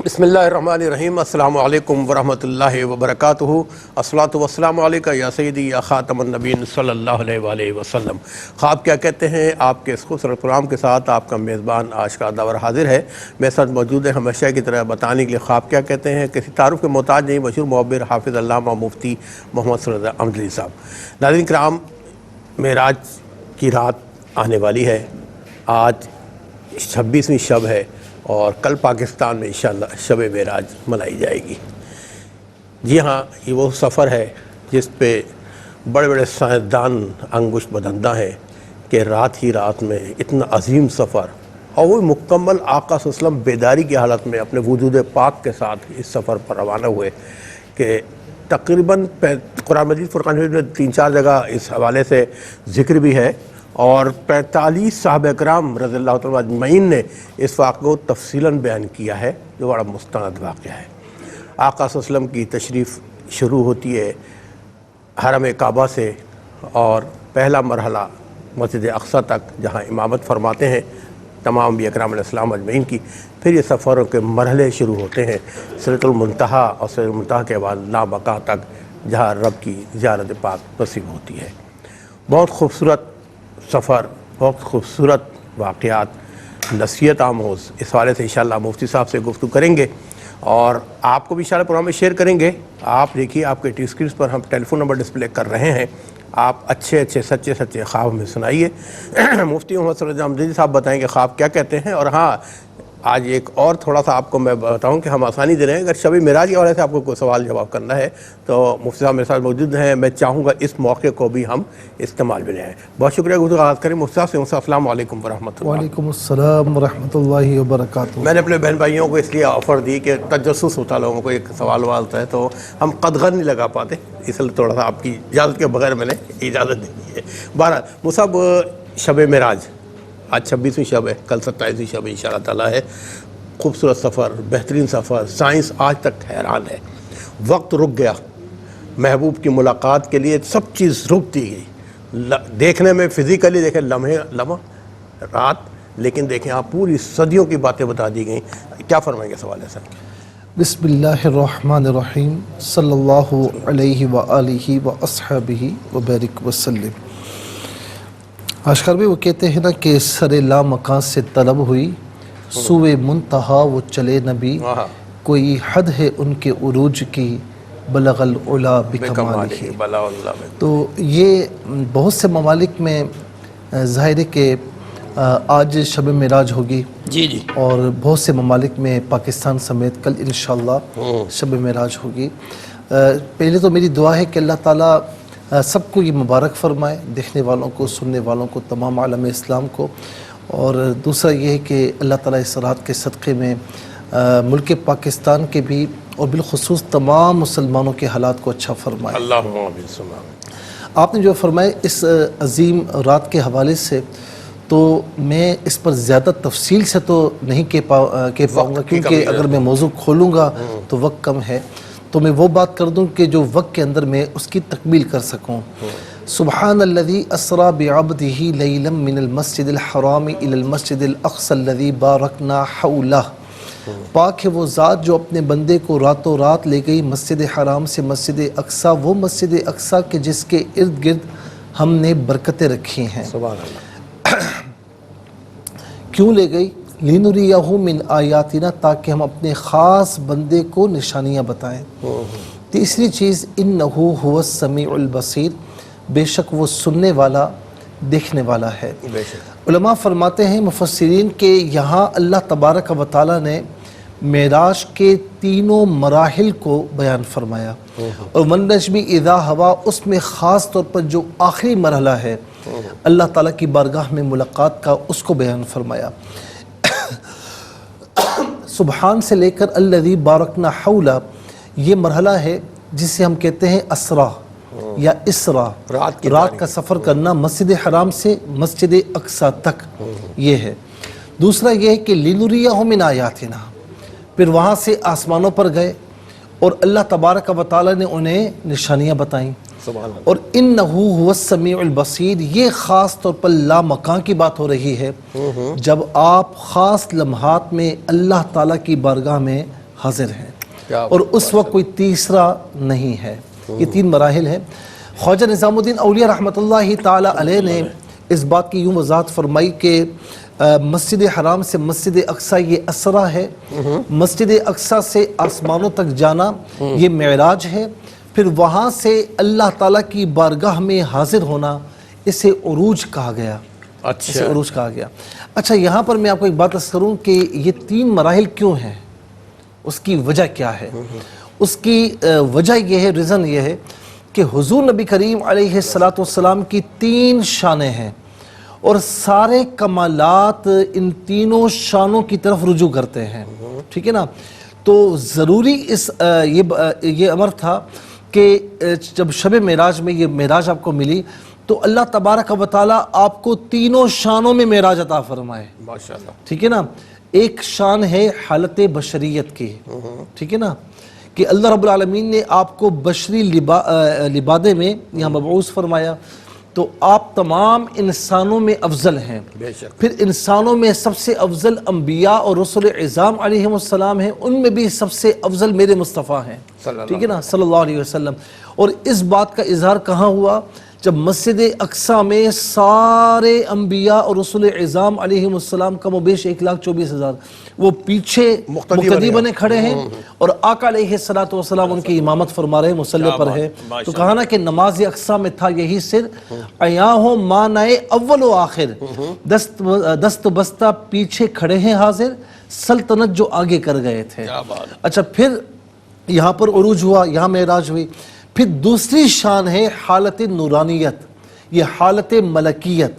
بسم اللہ الرحمن الرحیم۔ السلام علیکم ورحمۃ اللہ وبرکاتہ۔ الصلاۃ والسلام علیکہ یا سیدی یا خاتم النبیین صلی اللہ علیہ وآلہ وسلم۔ خواب کیا کہتے ہیں آپ کے اس خوبصورت پروگرام کے ساتھ آپ کا میزبان آج کا دور حاضر ہے۔ میرے ساتھ موجود ہے ہمیشہ کی طرح بتانے کے لیے خواب کیا کہتے ہیں، کسی تعارف کے محتاج نہیں، مشہور معبر حافظ علامہ مفتی محمد صلی اللہ احمد علی صاحب۔ ناظرین کرام، معراج کی رات آنے والی ہے۔ آج 26ویں شب ہے اور کل پاکستان میں انشاءاللہ شب معراج منائی جائے گی۔ جی ہاں، یہ وہ سفر ہے جس پہ بڑے بڑے سائنسدان انگشت بدندہ ہیں کہ رات ہی رات میں اتنا عظیم سفر، اور وہ مکمل آقا صلی اللہ علیہ وسلم بیداری کی حالت میں اپنے وجود پاک کے ساتھ اس سفر پر روانہ ہوئے کہ تقریباً قرآن مجید فرقان حمید میں 3-4 جگہ اس حوالے سے ذکر بھی ہے، اور 45 صحابہ کرام رضی اللہ تعالیٰ اجمعین نے اس واقعے کو تفصیلاً بیان کیا ہے، جو بڑا مستند واقعہ ہے۔ آقا صلی اللہ علیہ وسلم کی تشریف شروع ہوتی ہے حرم کعبہ سے، اور پہلا مرحلہ مسجد اقصیٰ تک جہاں امامت فرماتے ہیں تمام انبیاء کرام علیہ السلام اجمعین کی۔ پھر یہ سفروں کے مرحلے شروع ہوتے ہیں سدرۃ المنتہا، اور سدرۃ المنتہا کے بعد لامکاں تک جہاں رب کی زیارت پاک نصیب ہوتی ہے۔ بہت خوبصورت سفر، بہت خوبصورت واقعات، نصیحت آموز، اس حوالے سے انشاءاللہ مفتی صاحب سے گفتگو کریں گے، اور آپ کو بھی انشاءاللہ پروگرام میں شیئر کریں گے۔ آپ دیکھیے، آپ کے اسکرین پر ہم ٹیلی فون نمبر ڈسپلے کر رہے ہیں، آپ اچھے سچے خواب میں سنائیے۔ مفتی محمد صلی اللہ علیہ وسلم صاحب بتائیں گے خواب کیا کہتے ہیں۔ اور ہاں، آج ایک اور تھوڑا سا آپ کو میں بتاؤں کہ ہم آسانی دے رہے ہیں، اگر شب معراج کے حوالے سے آپ کو کوئی سوال جواب کرنا ہے تو مفتی صاحب میرے ساتھ موجود ہیں۔ میں چاہوں گا اس موقع کو بھی ہم استعمال میں لیں۔ بہت شکریہ، گفتگو آغاز کریں مفتی صاحب سے۔ السلام علیکم ورحمۃ اللہ۔ وعلیکم السلام ورحمۃ اللہ وبرکاتہ۔ میں نے اپنے بہن بھائیوں کو اس لیے آفر دی کہ تجسس ہوتا ہے، لوگوں کو ایک سوال ہوتا ہے تو ہم قدغن نہیں لگا پاتے، اس لیے تھوڑا سا آپ کی اجازت کے بغیر میں نے اجازت دی ہے۔ بہرحال مصعب، شب معراج آج 26ویں شب ہے، کل 27ویں شب انشاءاللہ تعالیٰ ہے۔ خوبصورت سفر، بہترین سفر، سائنس آج تک حیران ہے۔ وقت رک گیا، محبوب کی ملاقات کے لیے سب چیز رک دی گئی۔ دیکھنے میں فزیکلی دیکھیں لمحہ رات، لیکن دیکھیں آپ پوری صدیوں کی باتیں بتا دی گئیں۔ کیا فرمائیں گے سوال ہے سر؟ بسم اللہ الرحمن الرحیم، صلی اللہ علیہ وآلہ واصحابہ وبارک وسلم۔ اشکر بھی وہ کہتے ہیں نا کہ سر لا مکان سے طلب ہوئی، سوئے منتہا وہ چلے نبی، کوئی حد ہے ان کے عروج کی، بلغ العلا بکمالہ۔ تو یہ بہت سے ممالک میں ظاہر ہے کہ آج شب معراج ہوگی، جی اور بہت سے ممالک میں پاکستان سمیت کل انشاءاللہ شب معراج ہوگی۔ پہلے تو میری دعا ہے کہ اللہ تعالیٰ سب کو یہ مبارک فرمائے، دیکھنے والوں کو، سننے والوں کو، تمام عالم اسلام کو۔ اور دوسرا یہ ہے کہ اللہ تعالیٰ اس رات کے صدقے میں ملک پاکستان کے بھی اور بالخصوص تمام مسلمانوں کے حالات کو اچھا فرمائے۔ اللہم آمین۔ آپ نے جو فرمائے اس عظیم رات کے حوالے سے، تو میں اس پر زیادہ تفصیل سے تو نہیں کہہ پاؤں گا، کیونکہ اگر میں موضوع کھولوں گا تو وقت کم ہے، تو میں وہ بات کر دوں کہ جو وقت کے اندر میں اس کی تکمیل کر سکوں۔ سبحان الذی اسری بعبدہ لیلا من المسجد الحرام الی المسجد الاقصی الذی بارکنا حولہ۔ پاک ہے وہ ذات جو اپنے بندے کو راتوں رات لے گئی مسجد حرام سے مسجد اقصیٰ، وہ مسجد اقصیٰ کے جس کے ارد گرد ہم نے برکتیں رکھی ہیں۔ سبحان اللہ۔ کیوں لے گئی؟ لِنُرِيَهُ مِنْ آیاتنا، تاکہ ہم اپنے خاص بندے کو نشانیاں بتائیں۔ تیسری چیز، اِنَّهُ هُوَ السَّمِيعُ الْبَصِيرُ، بے شک وہ سننے والا، دیکھنے والا ہے۔ علماء فرماتے ہیں مفسرین کہ یہاں اللہ تبارک و تعالیٰ نے معراج کے تینوں مراحل کو بیان فرمایا، اور وَالنَّجْمِ إِذَا هَوَىٰ، اس میں خاص طور پر جو آخری مرحلہ ہے اللہ تعالیٰ کی بارگاہ میں ملاقات کا، اس کو بیان فرمایا۔ سبحان سے لے کر الذی بارکنا حولہ، یہ مرحلہ ہے جسے ہم کہتے ہیں اسرا یا اسرا، رات کا سفر کرنا مسجد حرام سے مسجد اقصیٰ تک، یہ ہے۔ دوسرا یہ ہے کہ لِنُرِيَهُ مِنْ آیاتنا، پھر وہاں سے آسمانوں پر گئے اور اللہ تبارک و تعالیٰ نے انہیں نشانیاں بتائیں۔ اور انہو هو السمیع البصیر، یہ خاص طور پر لا مکان کی بات ہو رہی ہے، جب آپ خاص لمحات میں اللہ تعالیٰ کی بارگاہ میں حاضر ہیں اور اس وقت کوئی تیسرا نہیں ہے. یہ 3 مراحل ہیں. خواجہ نظام الدین اولیاء رحمۃ اللہ تعالی علیہ نے اس بات کی یوں وضاحت فرمائی کہ مسجد حرام سے مسجد اقصیٰ یہ اسرا ہے، مسجد اقصیٰ سے آسمانوں تک جانا یہ معراج ہے، پھر وہاں سے اللہ تعالیٰ کی بارگاہ میں حاضر ہونا اسے عروج کہا گیا. اسے عروج کہا گیا. اچھا، یہاں پر میں آپ کو ایک بات عرض کروں کہ یہ 3 مراحل کیوں ہیں، اس کی وجہ کیا ہے؟ اس کی وجہ یہ ہے، ریزن یہ ہے کہ حضور نبی کریم علیہ السلام کی 3 شانیں ہیں اور سارے کمالات ان تینوں شانوں کی طرف رجوع کرتے ہیں. ٹھیک ہے نا؟ تو ضروری یہ امر تھا کہ جب شب معراج میں یہ معراج آپ کو ملی تو اللہ تبارک و تعالیٰ آپ کو تینوں شانوں میں معراج عطا فرمائے. ماشاءاللہ. ٹھیک ہے نا؟ ایک شان ہے حالت بشریت کی. ٹھیک ہے نا؟ کہ اللہ رب العالمین نے آپ کو بشری لبادے میں یہاں مبعوث فرمایا تو آپ تمام انسانوں میں افضل ہیں. پھر انسانوں میں سب سے افضل انبیاء اور رسول اعظام علیہم السلام ہیں، ان میں بھی سب سے افضل میرے مصطفیٰ ہیں. ٹھیک ہے نا؟ صلی اللہ علیہ وسلم. اور اس بات کا اظہار کہاں ہوا؟ جب مسجد اقصیٰ میں سارے انبیاء اور رسول اعظام علیہم السلام کم و بیش 1,24,000 وہ پیچھے مقتدی بنے کھڑے ہیں اور آقا علیہ السلام ان کی امامت فرما رہے، مصلی پر ہے. تو کہا نا کہ نماز اقصیٰ میں تھا یہی سر، عیاں ہو مانائے اول و آخر، دست بستہ پیچھے کھڑے ہیں حاضر، سلطنت جو آگے کر گئے تھے. اچھا، پھر یہاں پر عروج ہوا، یہاں معراج ہوئی. پھر دوسری شان ہے حالت نورانیت، یہ حالت ملکیت.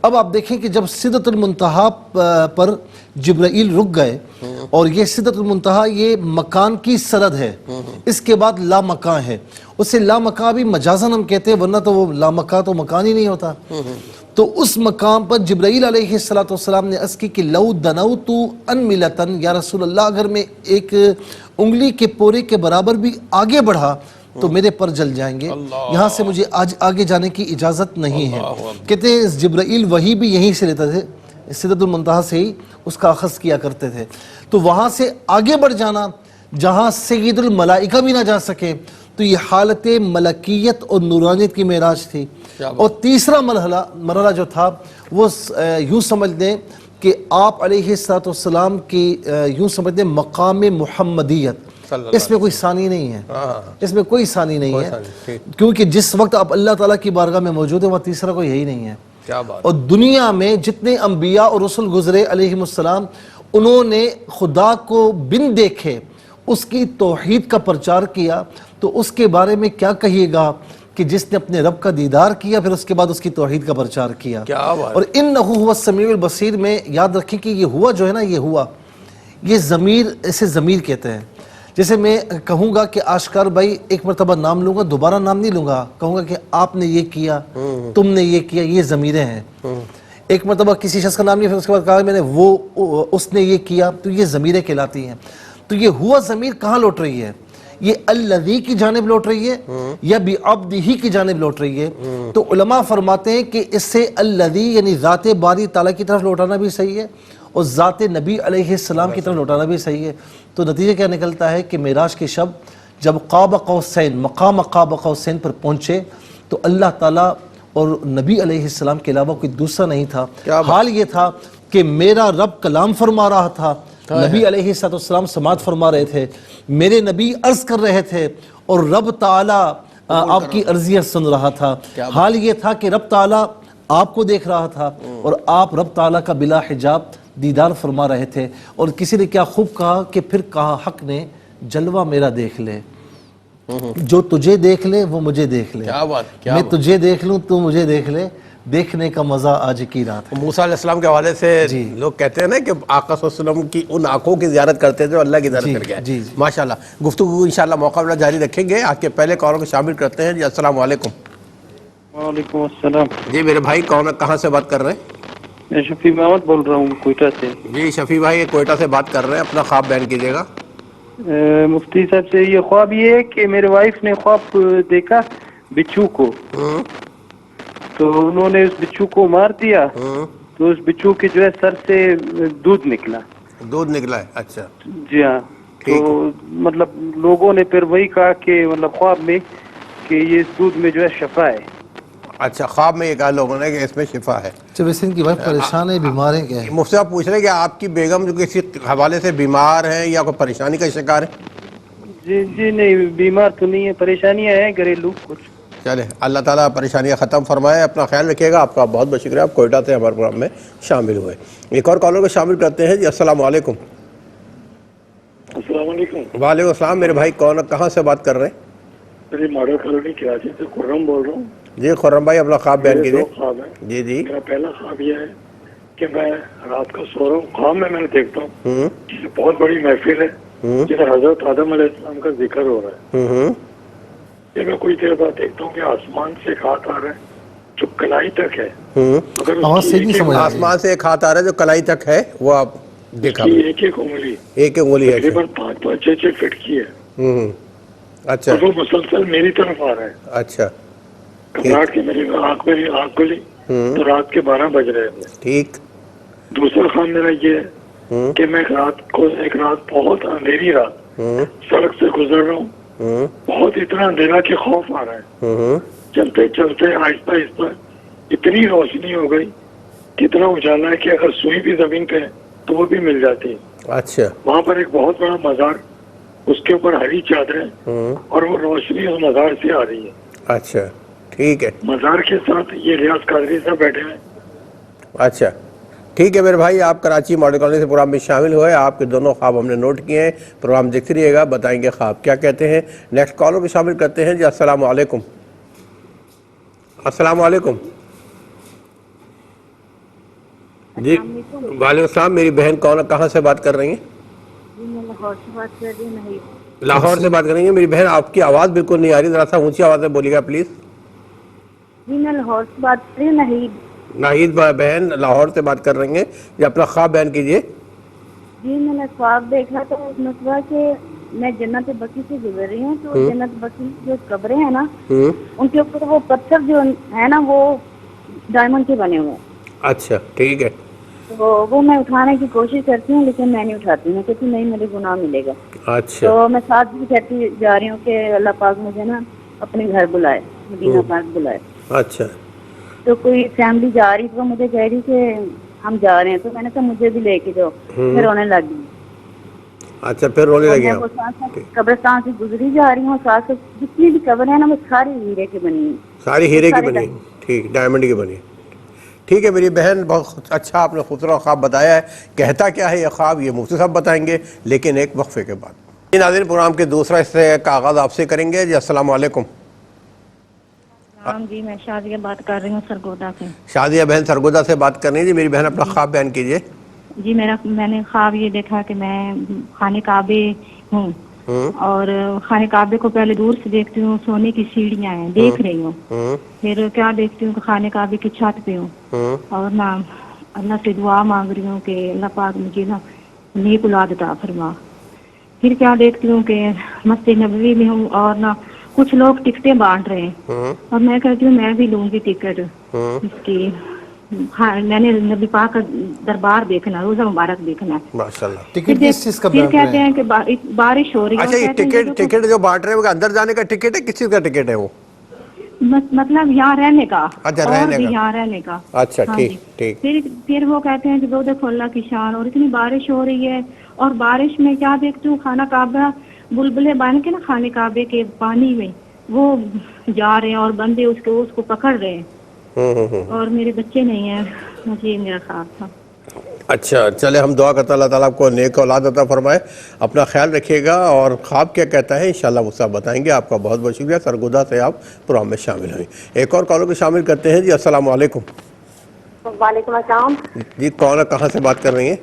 اب آپ دیکھیں کہ جب سدرۃ المنتہا پر جبرائیل رک گئے، اور یہ سدرۃ المنتہا یہ مکان کی سرحد ہے، اس کے بعد لا مکان ہے. اسے لا مکان بھی مجازن ہم کہتے ہیں، ورنہ تو وہ لا مکان تو مکان ہی نہیں ہوتا. تو اس مقام پر جبرائیل علیہ السلام نے عرض کی کہ لو دنوت ان ملتن، یا رسول اللہ اگر میں ایک انگلی کے پورے کے برابر بھی آگے بڑھا تو میرے پر جل جائیں گے، یہاں سے مجھے آگے جانے کی اجازت نہیں ہے. کہتے ہیں جبرائیل وہی بھی یہیں سے لیتے تھے، سدرۃ المنتہا سے ہی اس کا اخذ کیا کرتے تھے. تو وہاں سے آگے بڑھ جانا جہاں سید الملائکہ بھی نہ جا سکے، تو یہ حالت ملکیت اور نورانیت کی معراج تھی. اور تیسرا مرحلہ جو تھا وہ یوں سمجھ دیں کہ آپ علیہ السلام کی یوں سمجھ دیں مقام محمدیت، اس میں کوئی ثانی نہیں ہے، اس میں کوئی ثانی نہیں ہے، کیونکہ جس وقت آپ اللہ تعالیٰ کی بارگاہ میں موجود ہیں وہاں تیسرا کوئی یہی نہیں ہے. اور دنیا میں جتنے انبیاء اور رسول گزرے علیہم السلام، انہوں نے خدا کو بن دیکھے اس کی توحید کا پرچار کیا. تو اس کے بارے میں کیا کہیے گا کہ جس نے اپنے رب کا دیدار کیا پھر اس کے بعد اس کی توحید کا پرچار کیا. اور انہ هو السمیع البصیر میں یاد رکھیں کہ یہ ہوا جو ہے نا، یہ ہوا، یہ ضمیر، اسے ضمیر کہتے ہیں. جیسے میں کہوں گا کہ آشکار بھائی ایک مرتبہ نام لوں گا، دوبارہ نام نہیں لوں گا، کہوں گا کہ آپ نے یہ کیا، تم نے یہ کیا، یہ ضمیریں ہیں. ایک مرتبہ کسی شخص کا نام لیا پھر اس کے بعد کہا میں نے اس نے یہ کیا، تو یہ ضمیریں کہلاتی ہیں. تو یہ ہوا ضمیر کہاں لوٹ رہی ہے؟ یہ الذی کی جانب لوٹ رہی ہے یا بعبدہ کی جانب لوٹ رہی ہے؟ تو علماء فرماتے ہیں کہ اس سے الذی یعنی ذات باری تعالیٰ کی طرف لوٹانا بھی صحیح ہے اور ذات نبی علیہ السلام کی طرف لوٹانا بھی صحیح ہے. تو نتیجہ کیا نکلتا ہے کہ معراج کے شب جب قاب قوسین، مقام قاب قوسین پر پہنچے تو اللہ تعالیٰ اور نبی علیہ السلام کے علاوہ کوئی دوسرا نہیں تھا. حال یہ تھا کہ میرا رب کلام فرما رہا تھا، نبی علیہ السلام سماعت فرما رہے تھے، میرے نبی عرض کر رہے تھے اور رب تعالیٰ آپ کی عرضیاں سن رہا تھا. حال یہ تھا کہ رب تعالیٰ آپ کو دیکھ رہا تھا اور آپ رب تعالیٰ کا بلا حجاب دیدار فرما رہے تھے. اور کسی نے کیا خوب کہا کہ پھر کہا حق نے جلوہ میرا دیکھ لے، جو تجھے دیکھ لے وہ مجھے دیکھ لے، میں تجھے دیکھ لوں تو مجھے دیکھ لے، دیکھنے کا مزہ آج کی رات ہے. موسیٰ علیہ السلام کے حوالے سے لوگ کہتے ہیں نا کہ آقا صلی اللہ علیہ وسلم کی ان آنکھوں کی زیارت کرتے تھے اللہ کی زیارت کر گئے. ماشاءاللہ گفتگو انشاءاللہ موقع ملا جاری رکھیں گے. آج کے پہلے کالوں کو شامل کرتے ہیں. جی السلام علیکم. وعلیکم السلام. جی میرے بھائی کہاں سے بات کر رہے ہیں؟ میں شفیع محمد بول رہا ہوں کوئٹہ سے. جی شفیع بھائی کوئٹہ سے بات کر رہے ہیں، اپنا خواب بیان کیجیے گا. مفتی صاحب سے یہ خواب یہ ہے کہ میرے وائف نے خواب دیکھا بچھو کو، تو انہوں نے اس بچھو کو مار دیا تو اس بچھو کے جو ہے سر سے دودھ نکلا. دودھ نکلا ہے؟ اچھا جی ہاں. تو مطلب لوگوں نے پھر وہی کہا کہ مطلب خواب میں کہ یہ اس دودھ میں جو ہے شفا ہے. اچھا، خواب میں یہ کہا لوگوں نے کہ اس میں شفا ہے. جب ویسے ان کی وائف پریشان ہے، بیمار ہے کیا ہے؟ مفتی صاحب پوچھ رہے ہیں کہ آپ کی بیگم جو کسی حوالے سے بیمار ہیں یا کوئی پریشانی کا شکار ہے؟ جی نہیں، بیمار تو نہیں ہے، پریشانیاں ہیں گھریلو کچھ. چلے اللہ تعالیٰ پریشانیاں ختم فرمائے. اپنا خیال رکھیے گا. آپ کا بہت بہت شکریہ، آپ کوئٹہ سے ہمارے پروگرام میں شامل ہوئے. ایک اور کالر کو شامل کرتے ہیں. جی السلام علیکم. السلام علیکم. وعلیکم السلام. میرے بھائی کون، کہاں سے بات کر رہے ہیں؟ میری ماڈل کالونی کراچی سے خرم بول رہا ہوں. جی خرم بھائی اپنا خواب بیان میرے کیجیے. 2 خواب ہیں. جی جی. میرا پہلا خواب یہ ہے کہ میں رات کو سو رہا ہوں. خواب میں نے دیکھتا ہوں کہ بہت بڑی محفل ہے جدھر حضرت آدم علیہ السلام کا ذکر ہو رہا ہے. پھر میں کچھ دیر بعد دیکھتا ہوں کہ آسمان سے ایک ہاتھ آ رہا ہے جو کلائی تک ہے. اگر آواز اس صحیح کی نہیں سمجھ آ رہی ہے. آسمان سے ایک ہاتھ آ رہا ہے جو کلائی تک ہے، وہ آپ دیکھا ایک انگلی ایک انگلی ہے. تقریباً 5-6 فٹ کی ہے اچھا اور وہ مسلسل میری طرف آ رہا ہے. اچھا گھبراہٹ کی میری آنکھ کھلی تو رات کے 12 بج رہے تھے. ٹھیک. دوسرا خواب میرا یہ ہے کہ میں ایک رات بہت اندھیری رات سڑک سے گزر رہا ہوں. بہت اتنا اندھیرا کہ خوف آ رہا ہے. چلتے چلتے آہستہ آہستہ اتنی روشنی ہو گئی کہ اتنا اجالا ہے کہ اگر سوئی بھی زمین پہ ہے تو وہ بھی مل جاتی ہے. اچھا وہاں پر ایک بہت بڑا مزار، اس کے اوپر ہری چادریں اور وہ روشنی اس مزار سے آ رہی ہے. اچھا ٹھیک ہے. مزار کے ساتھ یہ ریاض قادری صاحب بیٹھے ہیں. اچھا ٹھیک ہے میرے بھائی، آپ کراچی ماڈل کالونی سے پروگرام میں شامل ہوئے. آپ کے دونوں خواب ہم نے نوٹ کیے ہیں. پروگرام دیکھتے رہیے گا، بتائیں گے خواب کیا کہتے ہیں. نیکسٹ کالر بھی شامل کرتے ہیں. جی السلام علیکم. السلام علیکم. جی وعلیکم السلام. میری بہن کون، کہاں سے بات کر رہی ہیں؟ جی میں لاہور سے بات کر رہی ہوں. نہیں لاہور سے بات کر رہی ہیں میری بہن. آپ کی آواز بالکل نہیں آ رہی، ذرا سا اونچی آواز میں بولیے گا پلیز. جی میں لاہور سے بات کر رہی ہوں. نہیں ناہید بہن لاہور سے بات کر رہی ہیں. یہ اپنا خواب بیان کیجیے. جی میں نے خواب دیکھا تو اس میں صبح کہ میں جنت بقی سے گزر رہی ہوں. تو جنت بقی جو قبریں ہیں نا ان کے اوپر وہ پتھر جو ہے نا وہ ڈائمنڈ کے بنے ہوئے ہیں. اچھا ٹھیک ہے. تو وہ میں اٹھانے کی کوشش کرتی ہوں لیکن میں نہیں اٹھاتی ہوں کیونکہ نہیں مجھے گناہ ملے گا. اچھا تو میں ساتھ بھی کہتی جا رہی ہوں کہ اللہ پاک مجھے نا اپنے گھر بلائے، مدینہ پاک بلائے. اچھا تو کوئی فیملی جا رہی تو مجھے کہہ رہی کہ ہم جا رہے ہیں. تو میں نے کہا مجھے بھی لے کے جاؤ. میں رونے لگ گئی. اچھا پھر رونے اور لگے میں آپ. وہ ساتھ ساتھ قبرستان سے گزری جا رہی ہوں. ساتھ ساتھ جتنی بھی قبر ہیں نا وہ ساری ہیرے کی بنی ہیں. ساری ہیرے کی بنی، ٹھیک، ڈائمنڈ کی بنی. ٹھیک ہے میری بہن، بہت اچھا آپ نے خوبصورت خواب بتایا ہے. کہتا کیا ہے یہ خواب، یہ مفتی صاحب بتائیں گے لیکن ایک وقفے کے بعد. ناظرین پروگرام کے دوسرا حصے کا آغاز آپ سے کریں گے. جی السلام علیکم. جی میں شادیہ بات کر رہی ہوں سرگودا سے. شادیہ بہن سرگودا سے بات کر رہی ہیں. جی میری بہن اپنا خواب بیان کیجیے. جی میں نے خواب یہ دیکھا کہ میں خانے کعبے ہوں اور خانے کعبے کو پہلے دور سے دیکھتی ہوں. سونے کی سیڑھیاں ہیں دیکھ رہی ہوں. پھر کیا دیکھتی ہوں کہ خانے کعبے کی چھت پہ ہوں اور نا اللہ سے دعا مانگ رہی ہوں کہ اللہ پاک مجھے نا نیک اولاد عطا فرما. پھر کیا دیکھتی ہوں کہ مسجد نبوی میں ہوں اور نا کچھ لوگ ٹکٹیں بانٹ رہے ہیں اور میں کہتی ہوں میں بھی لوں گی ٹکٹ اس کی. ہاں میں نے نبی پاک کا دربار دیکھنا، روزہ مبارک دیکھنا ہے. ماشاءاللہ. ٹکٹ کس چیز کا پھر بانٹ کہتے رہے ہیں کہ بارش ہو رہی ہے. اچھا یہ ٹکٹ جو بانٹ رہے ہیں وہ اندر جانے کا ٹکٹ ہے، کس چیز کا ٹکٹ ہے وہ؟ مطلب یہاں رہنے کا اچھا اور رہنے بھی کا. یہاں رہنے کا. اچھا ہاں ٹھیک جی. ٹھیک. پھر وہ کہتے ہیں کہ دو دیکھو اللہ کی شان اور اتنی بارش ہو رہی ہے. اور بارش میں کیا دیکھتی ہوں خانہ کعبہ بلبلے بن کے نا خانے کعبے کے پانی میں وہ جا رہے ہیں اور بندے اس کو پکڑ رہے ہیں. اور میرے بچے نہیں ہیں. مجھے یہ میرا خواب تھا. اچھا چلے ہم دعا کرتے ہیں اللہ تعالیٰ آپ کو نیک اولاد عطا فرمائے. اپنا خیال رکھیے گا. اور خواب کیا کہتا ہے انشاءاللہ وہ صاحب بتائیں گے. آپ کا بہت بہت شکریہ. سرگودا سے آپ پروگرام میں شامل ہوئیں. ایک اور کالر کو شامل کرتے ہیں. جی السلام علیکم. وعلیکم السلام. جی کون کہاں سے بات کر رہی ہیں؟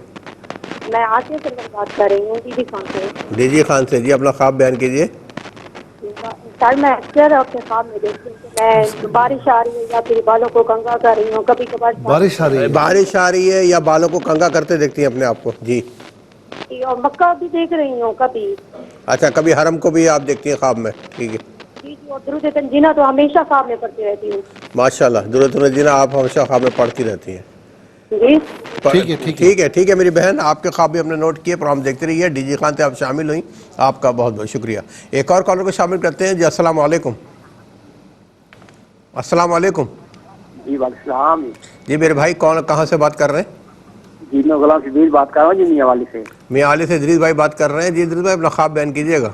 میں عاطیہ سرور بات کر رہی ہوں ڈی جی خان سے. ڈی جی خان سے. جی اپنا خواب بیان کیجیے. سر میں اکثر اپنے خواب میں دیکھتی ہوں کہ میں بارش آ رہی ہے یا پھر بالوں کو کنگھا کر رہی ہوں. کبھی کبھار بارش آ رہی ہے. بارش آ رہی ہے یا بالوں کو کنگھا کرتے دیکھتی ہیں اپنے آپ کو؟ جی. اور مکہ بھی دیکھ رہی ہوں کبھی. اچھا کبھی حرم کو بھی آپ دیکھتی ہیں خواب میں. ٹھیک ہے. جی اور درود تنزیلہ تو ہمیشہ خواب میں پڑھتی رہتی ہوں. ماشاءاللہ. درود تنزیلہ آپ ہمیشہ خواب میں پڑھتی رہتی ہیں. جی ٹھیک ہے میری بہن، آپ کے خواب بھی ہم نے نوٹ کیے، پروگرام دیکھتے رہیے، ڈی جی خان سے آپ شامل ہوئیں، آپ کا بہت بہت شکریہ۔ ایک اور کالر کو شامل کرتے ہیں جی۔ السلام علیکم۔ السلام علیکم۔ جی وعلیکم السلام۔ جی میرے بھائی کون کہاں سے بات کر رہے ہیں؟ جی میں غلام شبیر بات کر رہا ہوں جی میاں والی سے۔ میاں والی سے ادریس بھائی بات کر رہے ہیں جی۔ ادریس بھائی اپنا خواب بیان کیجیے گا۔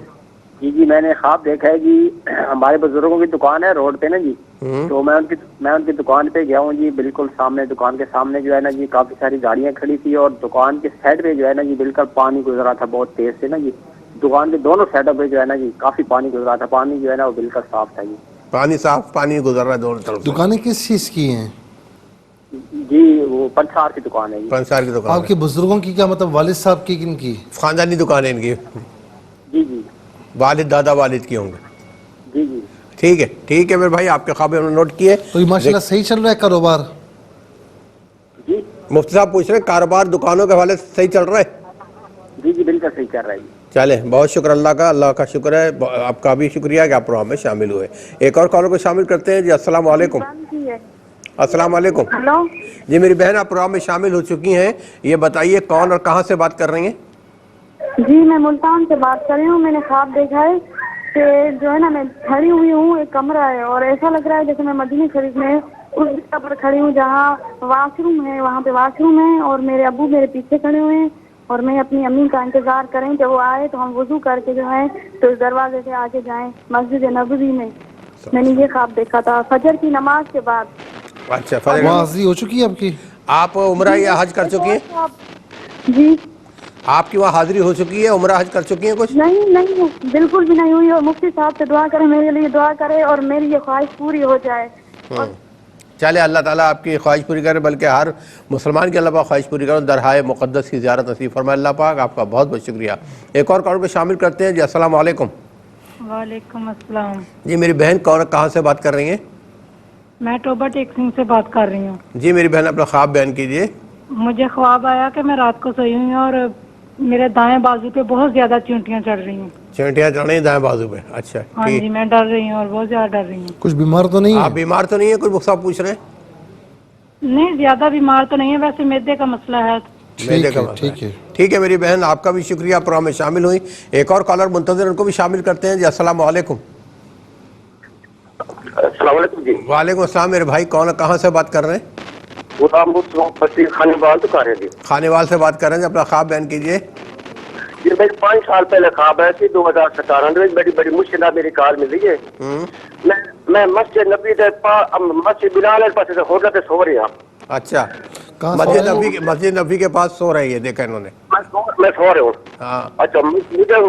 جی میں نے خواب دیکھا ہے جی، ہمارے بزرگوں کی دکان ہے روڈ پہ نا جی، تو میں ان کی دکان پہ گیا ہوں جی، بالکل سامنے دکان کے سامنے جو ہے نا جی کافی ساری گاڑیاں کھڑی تھی، اور دکان کے سائڈ پہ جو ہے نا جی بالکل پانی گزر رہا تھا بہت تیز سے نا جی، دکان کے دونوں سائڈوں پہ جو ہے نا جی کافی پانی گزر رہا تھا، پانی جو ہے نا وہ بالکل صاف تھا جی۔ پانی صاف، پانی گزر رہا ہے دونوں طرف سے۔ دکانیں کس چیز کی ہیں؟ جی وہ پنسار کی دکان ہے جی۔ پنسار کی دکان آپ کے بزرگوں کی کیا مطلب والد صاحب کی کن کی؟ خاندانی دکان ہے ان کی؟ جی جی والد دادا والد کی ہوں گے۔ جی جی ٹھیک ہے میرے بھائی، آپ کے خواب ہم نے نوٹ کیے۔ تو یہ ماشاءاللہ صحیح چل رہا ہے کاروبار؟ جی مفتی صاحب پوچھ رہے ہیں کاروبار دکانوں کے حوالے سے صحیح چل رہا ہے؟ جی بالکل صحیح کر رہا ہے جی۔ چلیں بہت شکر اللہ کا شکر ہے، آپ کا بھی شکریہ کہ آپ پروگرام میں شامل ہوئے۔ ایک اور کالر کو شامل کرتے ہیں جی۔ السلام علیکم۔ السلام علیکم۔ ہلو جی میری بہن آپ پروگرام میں شامل ہو چکی ہیں، یہ بتائیے کون اور کہاں سے بات کر رہی ہیں؟ جی میں ملتان سے بات کر رہی ہوں۔ میں نے خواب دیکھا ہے کہ جو ہے نا میں کھڑی ہوئی ہوں، ایک کمرہ ہے اور ایسا لگ رہا ہے جیسے میں مدینہ شریف میں اس جگہ پر کھڑی ہوں جہاں واش روم ہے، وہاں پہ واش روم ہے اور میرے ابو میرے پیچھے کھڑے ہوئے ہیں اور میں اپنی امی کا انتظار کریں کہ وہ آئے تو ہم وضو کر کے جو ہے تو اس دروازے سے آگے جائیں مسجد نبوی میں۔ میں نے یہ خواب دیکھا تھا فجر کی نماز کے بعد۔ اچھا وہاں حاضری ہو چکی ہے آپ کی؟ آپ عمرہ یا حج کر چکی ہیں؟ جی آپ کی وہاں حاضری ہو چکی ہے، عمرہ حج کر چکی ہیں کچھ؟ نہیں بالکل بھی نہیں ہوئی، اور مفتی صاحب سے دعا کریں، میرے لیے دعا کرے اور میری یہ خواہش پوری ہو جائے۔ چلے اللہ تعالیٰ آپ کی خواہش پوری کرے، بلکہ ہر مسلمان کی اللہ پاک خواہش پوری کرے، درہائے مقدس کی زیارت نصیب فرمائے اللہ پاک۔ آپ کا بہت بہت شکریہ۔ ایک اور کالر کو شامل کرتے ہیں جی۔ السلام علیکم۔ وعلیکم السلام۔ جی میری بہن کہاں سے بات کر رہی ہیں؟ میں ٹوبہ ٹیک سنگھ سے بات کر رہی ہوں۔ جی میری بہن اپنا خواب بیان کیجیے۔ مجھے خواب آیا کہ میں رات کو سوئی ہوئی ہوں اور میرے دائیں بازو پہ بہت زیادہ چونٹیاں چڑھ رہی ہیں۔ چونٹیاں چڑھ رہی ہیں دائیں بازو پہ؟ اچھا ہاں جی میں ڈر رہی ہوں اور بہت زیادہ ڈر رہی ہوں۔ کچھ بیمار تو نہیں آپ ہے؟ بیمار تو نہیں ہے؟ کچھ صاحب پوچھ رہے ہیں؟ نہیں زیادہ بیمار تو نہیں ہے، ویسے میدے کا مسئلہ ہے۔ میدے کا مسئلہ ہے۔ ٹھیک ہے میری بہن، آپ کا بھی شکریہ پروگرام میں شامل ہوئی۔ ایک اور کالر منتظر، ان کو بھی شامل کرتے ہیں جی۔ السلام علیکم۔ السلام علیکم جی۔ وعلیکم السلام میرے بھائی، کہاں سے بات کر رہے ہیں؟ غلام بصیر خانے وال تو کر رہے ہیں جی۔ خانے وال سے بات کر رہے ہیں، اپنا خواب بیان کیجیے۔ جی میری 5 سال پہلے خواب ہے کہ 2017 میں بڑی بڑی مشکلات میری کار میں رہی ہے۔ میں مسجد نبی مسجد بلال کے پاس ہوٹل پہ سو رہا۔ اچھا مسجد نبی کے پاس سو رہی ہے، دیکھا انہوں نے؟ میں سو رہا ہوں۔ ہاں اچھا مجھے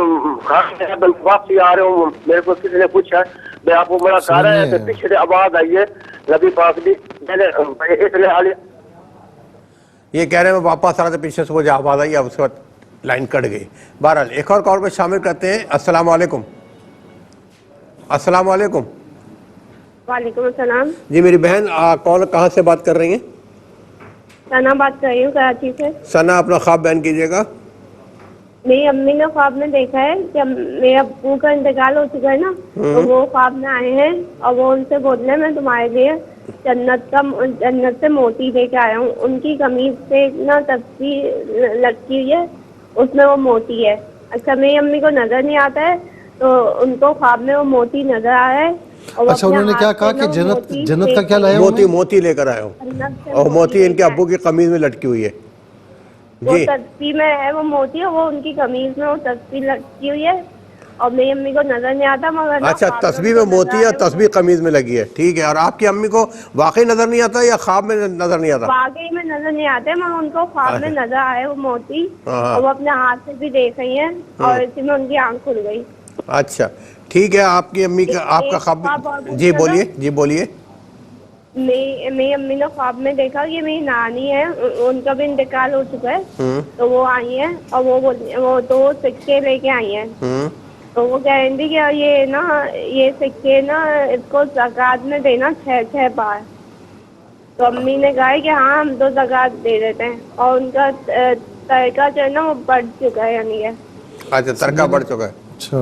واپسی آ رہا ہوں، میرے کو کسی نے پوچھا میں آپ کو میرا کار ہے تو پیچھے سے آواز آئی ہے نبی پاک دی، میں نے اس لیے یہ کہہ رہے ہیں میں واپس آ رہا تھا، پیچھے سے مجھے آواز آئی، اب اس کے بعد لائن کٹ گئی۔ بہرحال ایک اور کال کو شامل کرتے ہیں۔ السلام علیکم۔ السلام علیکم۔ وعلیکم السلام۔ جی میری بہن کہاں سے بات کر رہی ہیں؟ ثنا بات کر رہی ہوں کراچی سے۔ ثنا اپنا خواب بیان کیجیے گا۔ میری امی نے خواب میں دیکھا ہے کہ میرے ابو کا انتقال ہو چکا ہے نا، تو وہ خواب میں آئے ہیں اور وہ ان سے بول رہے ہیں میں تمہارے لیے جنت سے موتی لے کے آیا ہوں۔ ان کی قمیض پہ اتنا تصویر لٹکی ہوئی ہے، اس میں وہ موتی ہے۔ اچھا میری امی کو نظر نہیں آتا ہے تو ان کو خواب میں وہ موتی نظر آ رہا ہے۔ اچھا انہوں نے کیا کہا کہ جنت کا کیا لایا ہوں میں؟ موتی لے کر آیا ہوں، اور موتی ان کے ابو کی قمیض میں لٹکی ہوئی ہے۔ وہ تصویر میں ہے وہ موتی، وہ ان کی قمیض میں وہ تصویر لٹکی ہوئی ہے اور میری امی کو نظر نہیں آتا مگر اچھا تصویر میں موتی ہے، تصویر قمیض میں لگی ہے، ٹھیک ہے۔ اور آپ کی امی کو واقعی نظر نہیں آتا یا خواب میں نظر نہیں آتا؟ واقعی میں نظر نہیں آتے مگر ان کو خواب میں نظر آئے وہ موتی، اور وہ اپنے ہاتھ سے بھی دیکھ رہی ہیں اور اسی میں ان کی آنکھ کھل گئی۔ اچھا ٹھیک ہے، آپ کی امی کا آپ کا خواب جی بولیے جی بولیے۔ میری امی نے خواب میں دیکھا کہ میری نانی ہے، ان کا بھی انتقال ہو چکا ہے، تو وہ آئی ہیں اور وہ 2 سکے لے کے آئی ہیں، تو وہ کہہ رہی تھی کہ یہ سکے نا اس کو زکوٰۃ میں دینا 6 بار۔ تو امی نے کہا کہ ہاں ہم تو زکوٰۃ دے دیتے ہیں، اور ان کا ترکہ جو ہے نا وہ بڑھ چکا ہے، یعنی ہے اچھا ترکہ بڑھ چکا ہے۔ اچھا